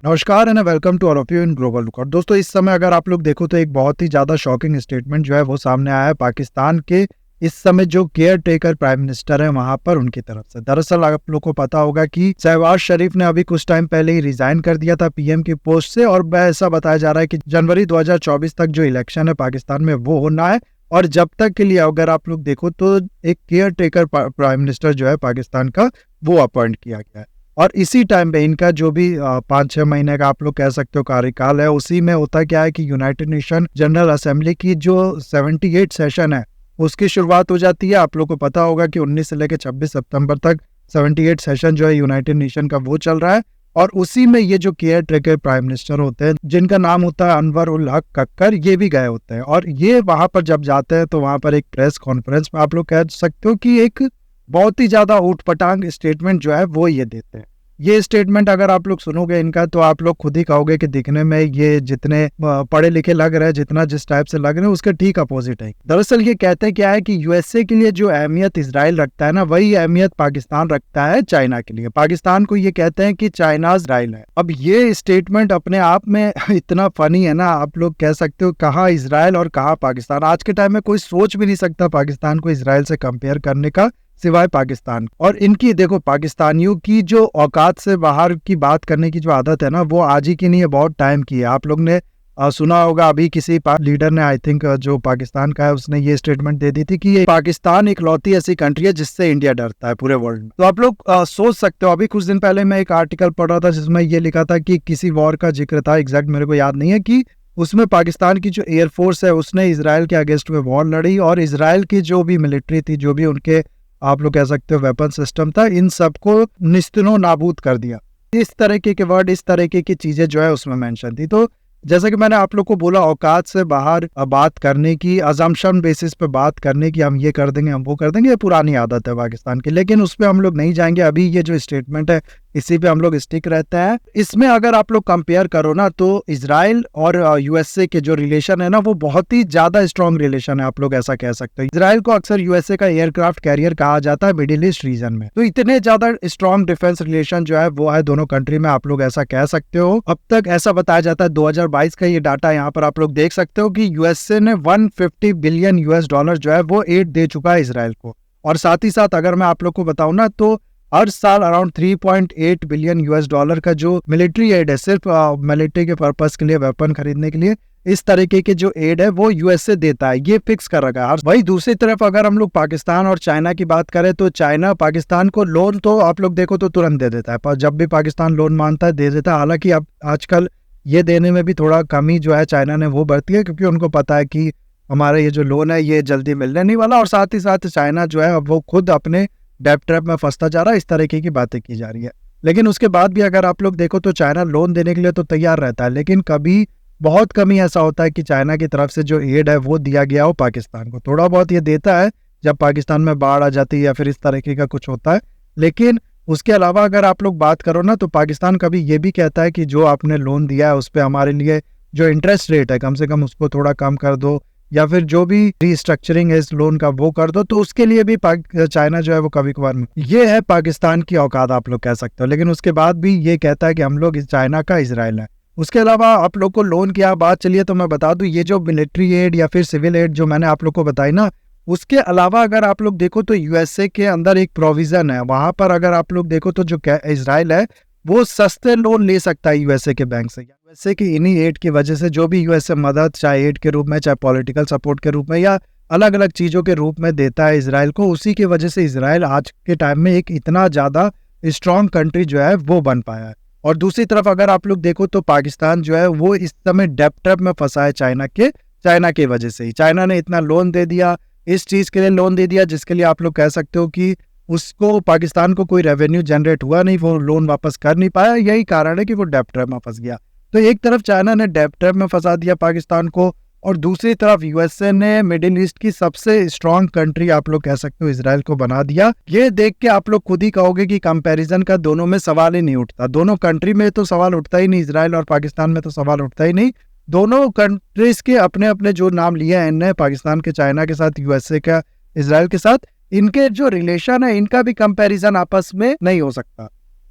नमस्कार and welcome to all of you in global lookout. दोस्तों, इस समय अगर आप लोग देखो तो एक बहुत ही ज्यादा शॉकिंग स्टेटमेंट जो है वो सामने आया है पाकिस्तान के इस समय जो केयर टेकर प्राइम मिनिस्टर है वहां पर उनकी तरफ से। दरअसल आप लोग को पता होगा कि शहबाज शरीफ ने अभी कुछ टाइम पहले ही रिजाइन कर दिया था पीएम की पोस्ट से, और ऐसा बताया जा रहा है कि जनवरी 2024 तक जो इलेक्शन है पाकिस्तान में वो होना है, और जब तक के लिए अगर आप लोग देखो तो एक केयर टेकर प्राइम मिनिस्टर जो है पाकिस्तान का वो अपॉइंट किया गया है। और इसी टाइम पे इनका जो भी 5-6 महीने का आप लोग कह सकते हो कार्यकाल है, उसी में होता क्या है कि यूनाइटेड नेशन जनरल असेंबली की जो 78 सेशन है उसकी शुरुआत हो जाती है। आप लोग को पता होगा कि 19 से लेकर 26 सितंबर तक 78 सेशन जो है यूनाइटेड नेशन का वो चल रहा है, और उसी में ये जो केयर टेकर प्राइम मिनिस्टर होते हैं जिनका नाम होता है अनवर उल हक कक्कर, ये भी गए होते हैं। और ये वहां पर जब जाते हैं तो वहां पर एक प्रेस कॉन्फ्रेंस में आप लोग कह सकते हो कि एक बहुत ही ज्यादा ऊटपटांग स्टेटमेंट जो है वो ये देते हैं। ये स्टेटमेंट अगर आप लोग सुनोगे इनका तो आप लोग खुद ही कहोगे कि दिखने में ये जितने पढ़े लिखे लग रहे हैं, जितना जिस टाइप से लग रहे हैं उसके ठीक अपोजिट है। दरअसल ये कहते क्या है कि यूएसए के लिए जो अहमियत इजराइल रखता है ना, वही अहमियत पाकिस्तान रखता है चाइना के लिए। पाकिस्तान को ये कहते हैं कि चाइना इजराइल है। अब ये स्टेटमेंट अपने आप में इतना फनी है ना, आप लोग कह सकते हो कहाँ इजराइल और कहाँ पाकिस्तान। आज के टाइम में कोई सोच भी नहीं सकता पाकिस्तान को इजराइल से कंपेयर करने का, सिवाय पाकिस्तान। और इनकी देखो, पाकिस्तानियों की जो औकात से बाहर की बात करने की जो आदत है ना, वो आज ही की नहीं है, बहुत टाइम की है। आप लोग ने सुना होगा अभी किसी लीडर ने, आई थिंक जो पाकिस्तान का है, उसने ये स्टेटमेंट दे दी थी कि ये पाकिस्तान इकलौती ऐसी कंट्री है जिससे इंडिया डरता है पूरे वर्ल्ड में। तो आप लोग सोच सकते हो, अभी कुछ दिन पहले मैं एक आर्टिकल पढ़ रहा था जिसमें ये लिखा था कि किसी वॉर का जिक्र था, एग्जैक्ट मेरे को याद नहीं है, कि उसमें पाकिस्तान की जो एयरफोर्स है उसने इसराइल के अगेंस्ट में वॉर लड़ी, और इसराइल की जो भी मिलिट्री थी, जो भी उनके आप लोग कह सकते हो वेपन सिस्टम था, इन सबको निस्तिनो नाबूद कर दिया। इस तरीके के वर्ड, इस तरीके की चीजें जो है उसमें मेंशन थी। तो जैसा कि मैंने आप लोग को बोला, औकात से बाहर बात करने की, अजम्पशन बेसिस पे बात करने की, हम ये कर देंगे हम वो कर देंगे, ये पुरानी आदत है पाकिस्तान की। लेकिन उस पर हम लोग नहीं जाएंगे। अभी ये जो स्टेटमेंट है इसी पे हम लोग स्टिक रहते हैं। इसमें अगर आप लोग कंपेयर करो ना, तो इजराइल और यूएसए के जो रिलेशन है ना, वो बहुत ही ज्यादा स्ट्रॉन्ग रिलेशन है, आप लोग ऐसा कह सकते हो। इजराइल को अक्सर यूएसए का एयरक्राफ्ट कैरियर कहा जाता है मिडिल ईस्ट रीजन में। तो इतने ज्यादा स्ट्रॉन्ग डिफेंस रिलेशन जो है वो है दोनों कंट्री में, आप लोग ऐसा कह सकते हो। अब तक ऐसा बताया जाता है, 2022 का ये डाटा यहाँ पर आप लोग देख सकते हो कि यूएसए ने 150 बिलियन यूएस डॉलर जो है वो एड दे चुका है इसराइल को। और साथ ही साथ अगर मैं आप लोग को बताऊं ना, तो हर साल अराउंड 3.8 बिलियन यूएस डॉलर का जो मिलिट्री एड है, सिर्फ मिलिट्री के पर्पस के लिए, वेपन खरीदने के लिए, इस तरीके के जो एड है वो यूएसए देता है, ये फिक्स कर रखा है। वही दूसरी तरफ अगर हम लोग पाकिस्तान और चाइना की बात करें, तो चाइना पाकिस्तान को लोन तो आप लोग देखो तो तुरंत दे देता है, पर जब भी पाकिस्तान लोन मांगता है दे देता है। हालांकि अब आजकल ये देने में भी थोड़ा कमी जो है चाइना ने वो बरती है, क्योंकि उनको पता है कि हमारा ये जो लोन है ये जल्दी मिलने नहीं वाला, और साथ ही साथ चाइना जो है अब वो खुद अपने डेब्ट ट्रैप में फंसता जा रहा है। इस तरीके की बातें की जा रही है। लेकिन उसके बाद भी अगर आप लोग देखो तो चाइना लोन देने के लिए तो तैयार रहता है, लेकिन कभी बहुत कमी ऐसा होता है कि चाइना की तरफ से जो एड है वो दिया गया हो पाकिस्तान को। थोड़ा बहुत ये देता है जब पाकिस्तान में बाढ़ आ जाती है या फिर इस तरीके का कुछ होता है, लेकिन उसके अलावा अगर आप लोग बात करो ना, तो पाकिस्तान कभी ये भी कहता है कि जो आपने लोन दिया है उस पर हमारे लिए जो इंटरेस्ट रेट है कम से कम उसको थोड़ा कम कर दो, या फिर जो भी रीस्ट्रक्चरिंग है इस लोन का वो कर दो। तो उसके लिए भी चाइना जो है वो कभी कभार, ये है पाकिस्तान की औकात आप लोग कह सकते हो। लेकिन उसके बाद भी ये कहता है कि हम लोग चाइना का इजराइल है। उसके अलावा आप लोग को लोन की बात चलिए तो मैं बता दूं, ये जो मिलिट्री एड या फिर सिविल एड जो मैंने आप लोग को बताई ना, उसके अलावा अगर आप लोग देखो तो यूएसए के अंदर एक प्रोविजन है, वहां पर अगर आप लोग देखो तो जो इजराइल है वो सस्ते लोन ले सकता है यूएसए के बैंक से। यूएसए की इन्हीं एड की वजह से जो भी यूएसए मदद, चाहे एड के रूप में, चाहे पॉलिटिकल सपोर्ट के रूप में, या अलग अलग चीजों के रूप में देता है इसराइल को, उसी की वजह से इसराइल आज के टाइम में एक इतना ज्यादा स्ट्रॉन्ग कंट्री जो है वो बन पाया है। और दूसरी तरफ अगर आप लोग देखो तो पाकिस्तान जो है वो इस समय डेब्ट ट्रैप में फंसा है चाइना की वजह से ही। चाइना ने इतना लोन दे दिया, इस चीज के लिए लोन दे दिया जिसके लिए आप लोग कह सकते हो कि उसको, पाकिस्तान को कोई रेवेन्यू जनरेट हुआ नहीं, वो लोन वापस कर नहीं पाया। यही कारण है कि वो डेब्ट ट्रैप में फंस गया। तो एक तरफ चाइना ने डेब्ट ट्रैप में फंसा दिया पाकिस्तान को, और दूसरी तरफ यूएसए ने मिडिल ईस्ट की सबसे स्ट्रॉन्ग कंट्री आप लोग कह सकते हो इसराइल को बना दिया। ये देख के आप लोग खुद ही कहोगे कि कंपैरिजन का दोनों में सवाल ही नहीं उठता। दोनों कंट्री में तो सवाल उठता ही नहीं, इसराइल और पाकिस्तान में तो सवाल उठता ही नहीं। दोनों कंट्रीज के अपने अपने जो नाम लिए हैं इनने, पाकिस्तान के चाइना के साथ, यूएसए का इसराइल के साथ, इनके जो रिलेशन है इनका भी कंपैरिजन आपस में नहीं हो सकता।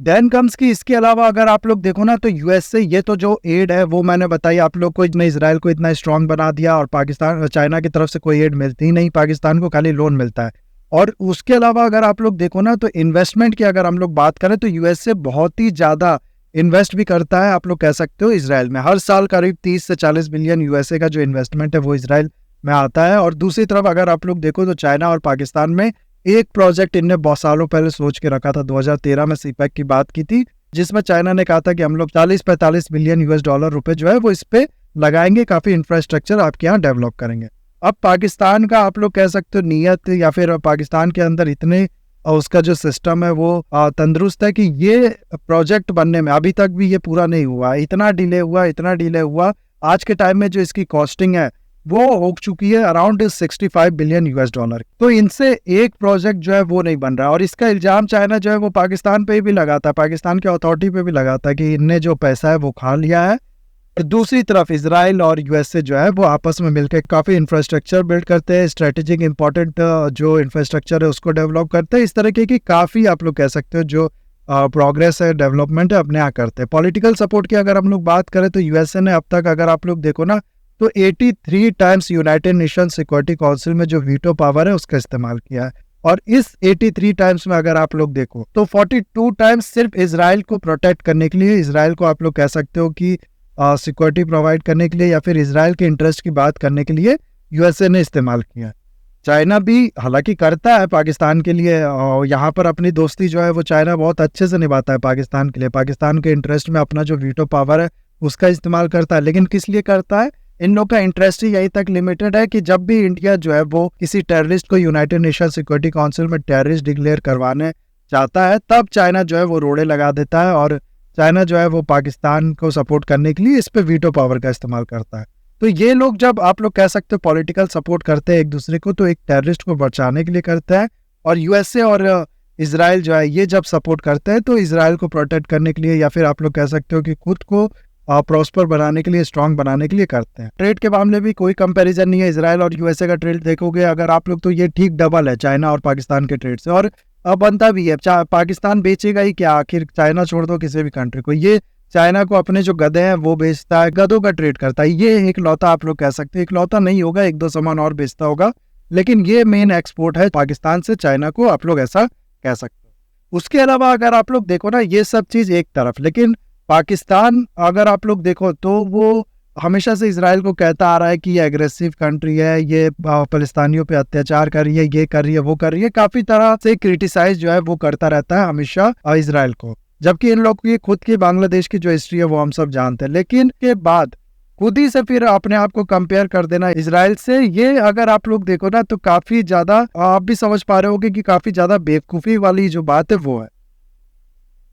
देन कम्स की इसके अलावा अगर आप लोग देखो ना तो यूएस से ये तो जो एड है वो मैंने बताई आप लोग को, इतना इसराइल को इतना स्ट्रांग बना दिया और पाकिस्तान चाइना की तरफ से कोई एड मिलती ही नहीं, पाकिस्तान को खाली लोन मिलता है। और उसके अलावा अगर आप लोग देखो ना तो इन्वेस्टमेंट की अगर हम लोग बात करें तो यूएस से बहुत ही ज्यादा इन्वेस्ट भी करता है, आप लोग कह सकते हो इसराइल में। हर साल करीब 30 से 40 बिलियन यूएसए का जो इन्वेस्टमेंट है वो इसराइल में आता है। और दूसरी तरफ अगर आप लोग देखो तो चाइना और पाकिस्तान में एक प्रोजेक्ट इनने बहुत सालों पहले सोच के रखा था, 2013 में सीपैक की बात की थी, जिसमें चाइना ने कहा था कि हम लोग 40-45 बिलियन यूएस डॉलर रुपए जो है वो इस पे लगाएंगे, काफी इंफ्रास्ट्रक्चर आपके यहाँ डेवलप करेंगे। अब पाकिस्तान का आप लोग कह सकते हो नियत या फिर पाकिस्तान के अंदर इतने उसका जो सिस्टम है वो तंदुरुस्त है कि ये प्रोजेक्ट बनने में अभी तक भी ये पूरा नहीं हुआ, इतना डिले हुआ। आज के टाइम में जो इसकी कॉस्टिंग है वो हो चुकी है अराउंड 65 बिलियन यूएस डॉलर। तो इनसे एक प्रोजेक्ट जो है वो नहीं बन रहा और इसका इल्जाम चाइना जो है वो पाकिस्तान पे भी लगाता है, पाकिस्तान के अथॉरिटी पे भी लगाता है कि इनने जो पैसा है वो खा लिया है। और दूसरी तरफ इसराइल और यूएसए जो है वो आपस में मिलकर काफी इंफ्रास्ट्रक्चर बिल्ड करते हैं, स्ट्रेटेजिक इंपॉर्टेंट जो इंफ्रास्ट्रक्चर है उसको डेवलप करते हैं। इस तरीके की काफी आप लोग कह सकते हो जो प्रोग्रेस है, डेवलपमेंट है, अपने यहाँ करते हैं। पॉलिटिकल सपोर्ट की अगर हम लोग बात करें तो यूएसए ने अब तक अगर आप लोग देखो ना तो 83 times United nation security council में जो वीटो पावर है उसका इस्तेमाल किया है। और इस 83 टाइम्स में अगर आप लोग देखो तो 42 टाइम्स सिर्फ इसराइल को प्रोटेक्ट करने के लिए, इसराइल को आप लोग कह सकते हो कि सिक्योरिटी प्रोवाइड करने के लिए या फिर इसराइल के इंटरेस्ट की बात करने के लिए यूएसए ने इस्तेमाल किया है। चाइना भी हालांकि करता है पाकिस्तान के लिए, यहाँ पर अपनी दोस्ती जो है वो चाइना बहुत अच्छे से निभाता है पाकिस्तान के लिए, पाकिस्तान के इंटरेस्ट में अपना जो वीटो पावर है उसका इस्तेमाल करता है। लेकिन किस लिए करता है, इन लोग का इंटरेस्ट ही यही तक लिमिटेड है कि जब भी इंडिया जो है वो किसी टेररिस्ट को यूनाइटेड नेशन सिक्योरिटी काउंसिल में टेररिस्ट डिक्लेयर करवाने चाहता है तब चाइना जो है वो रोड़े लगा देता है और चाइना जो है वो पाकिस्तान को सपोर्ट करने के लिए इस पे वीटो पावर का इस्तेमाल करता है। तो ये लोग जब आप लोग कह सकते हो पॉलिटिकल सपोर्ट करते हैं एक दूसरे को तो एक टेररिस्ट को बचाने के लिए करते हैं, और यूएसए और इसराइल जो है ये जब सपोर्ट करते हैं तो इसराइल को प्रोटेक्ट करने के लिए या फिर आप लोग कह सकते हो कि खुद को प्रॉस्पर बनाने के लिए, स्ट्रांग बनाने के लिए करते हैं। ट्रेड के मामले भी कोई कंपैरिजन नहीं है, इसराइल और यूएसए का ट्रेड देखोगे अगर आप लोग तो ये ठीक डबल है चाइना और पाकिस्तान के ट्रेड से, और बनता भी है। पाकिस्तान बेचेगा ही क्या, आखिर चाइना छोड़ दो किसी भी कंट्री को, ये चाइना को अपने जो गधे हैं वो बेचता है, गधों का ट्रेड करता है। ये एक लौता आप लोग कह सकते हैं, एक लौता नहीं होगा, एक दो सामान और बेचता होगा, लेकिन ये मेन एक्सपोर्ट है पाकिस्तान से चाइना को, आप लोग ऐसा कह सकते हो। उसके अलावा अगर आप लोग देखो ना ये सब चीज एक तरफ, लेकिन पाकिस्तान अगर आप लोग देखो तो वो हमेशा से इसराइल को कहता आ रहा है कि ये एग्रेसिव कंट्री है, ये फलस्तीनियों पे अत्याचार कर रही है, ये कर रही है, वो कर रही है, काफी तरह से क्रिटिसाइज जो है वो करता रहता है हमेशा इसराइल को। जबकि इन लोग की खुद की बांग्लादेश की जो हिस्ट्री है वो हम सब जानते हैं, लेकिन के बाद खुद ही से फिर अपने आप को कंपेयर कर देना इसराइल से, ये अगर आप लोग देखो ना तो काफी ज्यादा आप भी समझ पा रहे होगे कि काफी ज्यादा बेवकूफी वाली जो बात है वो है।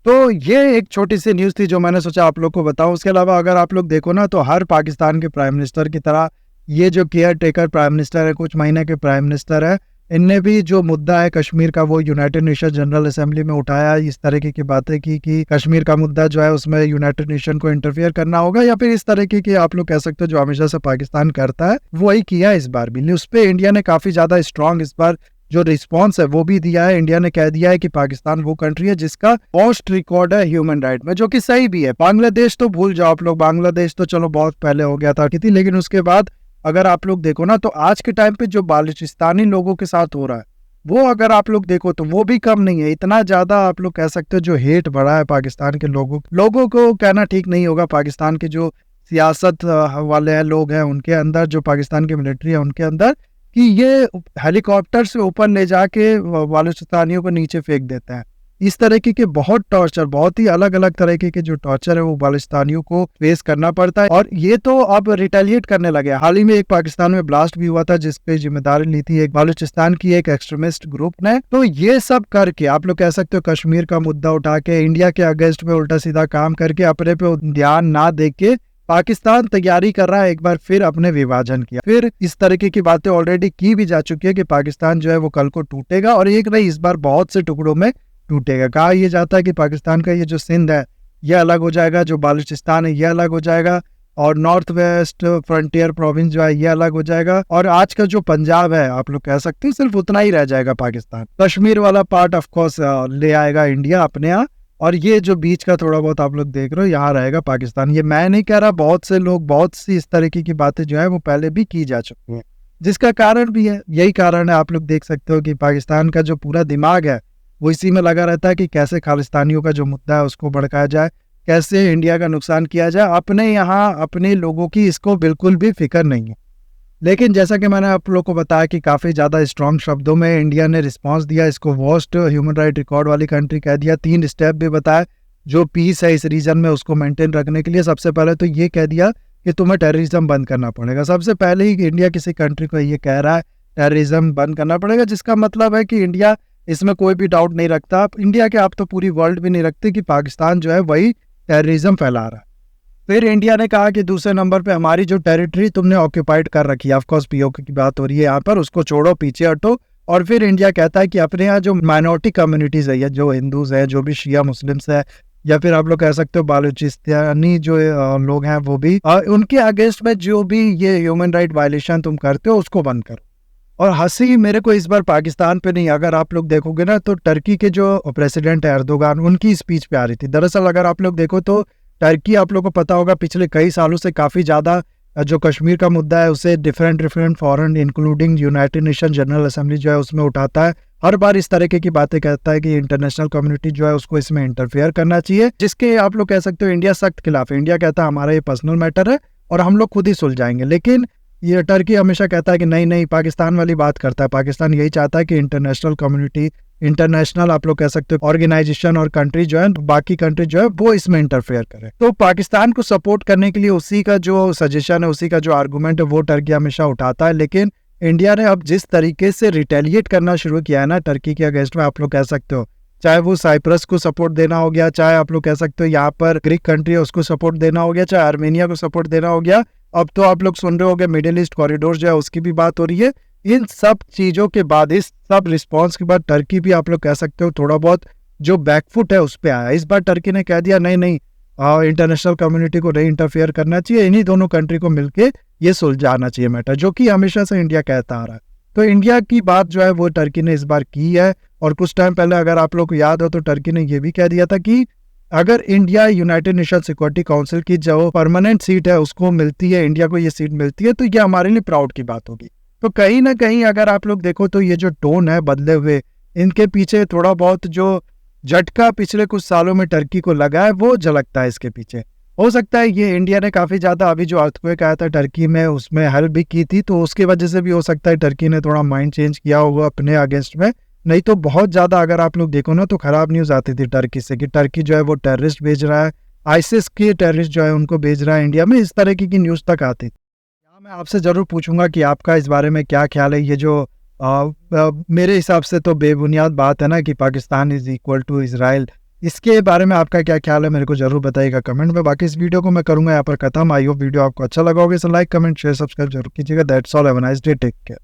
तो ये एक छोटी सी न्यूज़ थी जो मैंने सोचा आप लोग को बताऊं। उसके अलावा अगर आप लोग देखो ना तो हर पाकिस्तान के प्राइम मिनिस्टर की तरह ये जो केयर टेकर प्राइम मिनिस्टर है, कुछ महीने के प्राइम मिनिस्टर है, इनने भी जो मुद्दा है कश्मीर का वो यूनाइटेड नेशन जनरल असेंबली में उठाया, इस तरीके की बातें की कि कश्मीर का मुद्दा जो है उसमें यूनाइटेड नेशन को इंटरफेयर करना होगा, या फिर इस तरीके की आप लोग कह सकते हो जो हमेशा से पाकिस्तान करता है वही किया इस बार भी। उस पर इंडिया ने काफी ज्यादा स्ट्रांग इस बार जो रिस्पॉन्स है वो भी दिया है। इंडिया ने कह दिया है कि पाकिस्तान वो कंट्री है जिसका मोस्ट रिकॉर्ड है ह्यूमन राइट में, जो कि सही भी है। बांग्लादेश तो भूल जाओ आप लोग, बांग्लादेश तो चलो बहुत पहले हो गया था थी, लेकिन उसके बाद अगर आप लोग देखो ना तो आज के टाइम पे जो बालूचिस्तानी लोगों के साथ हो रहा है वो अगर आप लोग देखो तो वो भी कम नहीं है। इतना ज्यादा आप लोग कह सकते हो जो हेट बढ़ा है पाकिस्तान के लोगों को कहना ठीक नहीं होगा, पाकिस्तान के जो सियासत वाले हैं लोग हैं उनके अंदर, जो पाकिस्तान की मिलिट्री है उनके अंदर, कि ये हेलीकॉप्टर से ऊपर ले जाके बालूचिस्तानियों को नीचे फेंक देते हैं। इस तरीके के बहुत टॉर्चर, बहुत ही अलग अलग तरीके के जो टॉर्चर है वो बालूचिस्तानियों को फेस करना पड़ता है, और ये तो अब रिटेलिएट करने लगे। हाल ही में एक पाकिस्तान में ब्लास्ट भी हुआ था जिसपे जिम्मेदारी ली थी एक बालूचिस्तान की एक एक्सट्रीमिस्ट ग्रुप ने। तो ये सब करके आप लोग कह सकते हो कश्मीर का मुद्दा उठा के इंडिया के अगेंस्ट में उल्टा सीधा काम करके अपने पे ध्यान ना दे के पाकिस्तान तैयारी कर रहा है एक बार फिर अपने विभाजन की। फिर इस तरीके की बातें ऑलरेडी की भी जा चुकी है कि पाकिस्तान जो है वो कल को टूटेगा, और एक नहीं इस बार बहुत से टुकड़ों में टूटेगा। कहा यह जाता है कि पाकिस्तान का ये जो सिंध है ये अलग हो जाएगा, जो बालूचिस्तान है ये अलग हो जाएगा, और नॉर्थ वेस्ट फ्रंटियर प्रोविंस जो है ये अलग हो जाएगा, और आज का जो पंजाब है आप लोग कह सकते हैं सिर्फ उतना ही रह जाएगा पाकिस्तान। कश्मीर वाला पार्ट ऑफ कोर्स ले आएगा इंडिया अपने यहाँ, और ये जो बीच का थोड़ा बहुत आप लोग देख रहे हो यहाँ रहेगा पाकिस्तान। ये मैं नहीं कह रहा, बहुत से लोग, बहुत सी इस तरीके की बातें जो है वो पहले भी की जा चुकी हैं, जिसका कारण भी है, यही कारण है। आप लोग देख सकते हो कि पाकिस्तान का जो पूरा दिमाग है वो इसी में लगा रहता है कि कैसे खालिस्तानियों का जो मुद्दा है उसको भड़काया जाए, कैसे इंडिया का नुकसान किया जाए। अपने यहाँ अपने लोगों की इसको बिल्कुल भी फिक्र नहीं है। लेकिन जैसा कि मैंने आप लोग को बताया कि काफ़ी ज़्यादा स्ट्रॉन्ग शब्दों में इंडिया ने रिस्पांस दिया, इसको वर्स्ट ह्यूमन राइट रिकॉर्ड वाली कंट्री कह दिया। 3 स्टेप भी बताया जो पीस है इस रीजन में उसको मेंटेन रखने के लिए। सबसे पहले तो ये कह दिया कि तुम्हें टेररिज्म बंद करना पड़ेगा। सबसे पहले ही इंडिया किसी कंट्री को ये कह रहा है टेररिज्म बंद करना पड़ेगा, जिसका मतलब है कि इंडिया इसमें कोई भी डाउट नहीं रखता। इंडिया के आप तो पूरी वर्ल्ड भी नहीं रखते कि पाकिस्तान जो है वही टेररिज्म फैला रहा है। फिर इंडिया ने कहा कि दूसरे नंबर पे हमारी जो टेरिटरी तुमने ऑक्यूपाइड कर रखी है, ऑफकोर्स पीओके की बात हो रही है यहाँ पर, उसको छोड़ो, पीछे हटो। और फिर इंडिया कहता है कि अपने यहाँ जो माइनॉरिटी कम्युनिटीज है, जो हिंदूज है, जो भी शिया मुस्लिम्स है, या फिर आप लोग कह सकते हो बालूचिस्तानी जो लोग हैं वो भी, उनके अगेंस्ट में जो भी ये ह्यूमन राइट वायलेशन तुम करते हो उसको बंद करो। और हंसी मेरे को इस बार पाकिस्तान पे नहीं, अगर आप लोग देखोगे ना तो टर्की के जो प्रेसिडेंट है एर्दोगान, उनकी स्पीच पे आ रही थी। दरअसल अगर आप लोग देखो तो टर्की, आप लोग को पता होगा, पिछले कई सालों से काफ़ी ज़्यादा जो कश्मीर का मुद्दा है उसे different foreign including United nation general assembly जो है उसमें उठाता है। हर बार इस तरह की बातें कहता है कि इंटरनेशनल कम्युनिटी जो है उसको इसमें इंटरफेयर करना चाहिए, जिसके आप लोग कह सकते हो इंडिया सख्त खिलाफ है। इंडिया कहता है हमारा ये पर्सनल मैटर है और हम लोग खुद ही सुलझाएंगे। लेकिन ये टर्की हमेशा कहता है कि नहीं, पाकिस्तान वाली बात करता है। पाकिस्तान यही चाहता है कि इंटरनेशनल कम्युनिटी, इंटरनेशनल आप लोग कह सकते हो ऑर्गेनाइजेशन और कंट्री जो है, बाकी कंट्री जो है वो इसमें इंटरफेयर करे। तो पाकिस्तान को सपोर्ट करने के लिए उसी का जो सजेशन है, उसी का जो आर्गुमेंट है वो टर्की हमेशा उठाता है। लेकिन इंडिया ने अब जिस तरीके से रिटेलिएट करना शुरू किया है ना टर्की के अगेंस्ट में, आप लोग कह सकते हो, चाहे वो साइप्रस को सपोर्ट देना हो गया, चाहे आप लोग कह सकते हो यहाँ पर ग्रीक कंट्री है उसको सपोर्ट देना हो गया, चाहे आर्मेनिया को सपोर्ट देना हो गया, अब तो आप लोग सुन रहे होंगे मिडिल ईस्ट कॉरिडोर जो है उसकी भी बात हो रही है। इन सब चीज़ों के बाद, इस सब रिस्पॉन्स के बाद टर्की भी आप लोग कह सकते हो थोड़ा बहुत जो बैकफुट है उस पर आया। इस बार टर्की ने कह दिया नहीं, इंटरनेशनल कम्युनिटी को नहीं इंटरफेयर करना चाहिए, इन्हीं दोनों कंट्री को मिलके ये सुलझाना चाहिए मैटर, जो कि हमेशा से इंडिया कहता आ रहा है। तो इंडिया की बात जो है वो टर्की ने इस बार की है। और कुछ टाइम पहले अगर आप लोग को याद हो तो टर्की ने ये भी कह दिया था कि अगर India United nation security council की जो परमानेंट सीट है उसको मिलती है, इंडिया को ये सीट मिलती है, तो ये हमारे लिए प्राउड की बात होगी। तो कहीं ना कहीं अगर आप लोग देखो तो ये जो टोन है बदले हुए, इनके पीछे थोड़ा बहुत जो झटका पिछले कुछ सालों में टर्की को लगा है वो झलकता है इसके पीछे। हो सकता है ये इंडिया ने काफ़ी ज़्यादा, अभी जो अर्थक्वेक आया था टर्की में उसमें हेल्प भी की थी, तो उसकी वजह से भी हो सकता है टर्की ने थोड़ा माइंड चेंज किया होगा अपने अगेंस्ट में। नहीं तो बहुत ज़्यादा अगर आप लोग देखो ना तो ख़राब न्यूज़ आती थी टर्की से कि टर्की जो है वो टेररिस्ट भेज रहा है, आईसिस के टेररिस्ट जो है उनको भेज रहा है इंडिया में, इस तरह की न्यूज़ तक आती थी। यहाँ मैं आपसे ज़रूर पूछूंगा कि आपका इस बारे में क्या ख्याल है। ये जो मेरे हिसाब से तो बेबुनियाद बात है ना कि Pakistan is equal to Israel, इसके बारे में आपका क्या ख्याल है मेरे को जरूर बताइएगा कमेंट में। बाकी इस वीडियो को मैं करूंगा यहाँ पर खत्म। आई होप वीडियो आपको अच्छा लगा होगा, इसे लाइक कमेंट शेयर सब्सक्राइब जरूर कीजिएगा। That's all, have a nice day, take care.